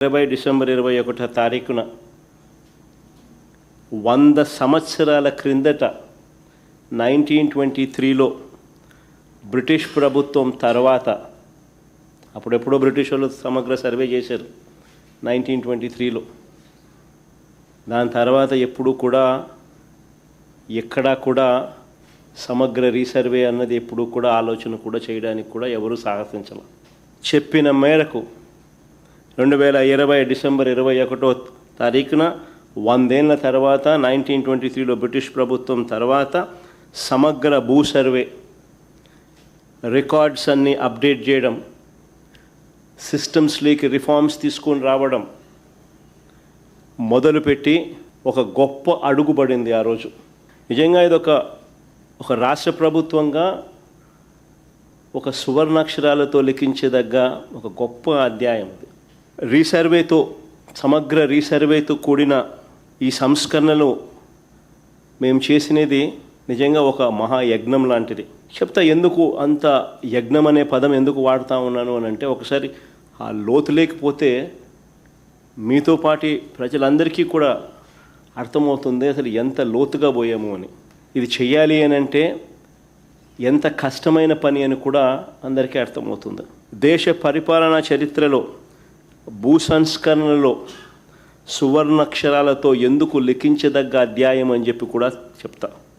20 December 21వ తారీఖున 100 సంవత్సరాల క్రిందట 1923లో బ్రిటిష్ ప్రభుత్వం తర్వాత, అప్పుడెప్పుడో బ్రిటిష్ వాళ్ళు సమగ్ర సర్వే చేశారు 1923లో. దాని తర్వాత ఎప్పుడు కూడా ఎక్కడా కూడా సమగ్ర రీసర్వే అన్నది ఎప్పుడు కూడా ఆలోచన కూడా చేయడానికి కూడా ఎవరు సాహసించాల. చెప్పిన మేరకు 2020 డిసెంబర్ 21వ తారీఖున 100 ఏళ్ల తర్వాత 1923లో బ్రిటిష్ ప్రభుత్వం తర్వాత సమగ్ర భూ సర్వే రికార్డ్స్ అన్నీ అప్డేట్ చేయడం, సిస్టమ్స్లోకి రిఫార్మ్స్ తీసుకొని రావడం మొదలుపెట్టి ఒక గొప్ప అడుగు పడింది ఆ రోజు. నిజంగా ఇది ఒక రాష్ట్ర ప్రభుత్వంగా ఒక సువర్ణాక్షరాలతో లిఖించదగ్గ ఒక గొప్ప అధ్యాయం. రీసర్వేతో, సమగ్ర రీసర్వేతో కూడిన ఈ సంస్కరణలు మేము చేసినది నిజంగా ఒక మహాయజ్ఞం లాంటిది. చెప్తా ఎందుకు అంత యజ్ఞం అనే పదం ఎందుకు వాడుతూ ఉన్నాను అని అంటే, ఒకసారి ఆ లోతు లేకపోతే మీతో పాటి ప్రజలందరికీ కూడా అర్థమవుతుంది అసలు ఎంత లోతుగా పోయాము అని. ఇది చెయ్యాలి అని అంటే ఎంత కష్టమైన పని అని కూడా అందరికీ అర్థమవుతుంది. దేశ పరిపాలనా చరిత్రలో భూ సంస్కరణలో సువర్ణాక్షరాలతో ఎందుకు లిఖించదగ్గ అధ్యాయం అని చెప్పి కూడా చెప్తా.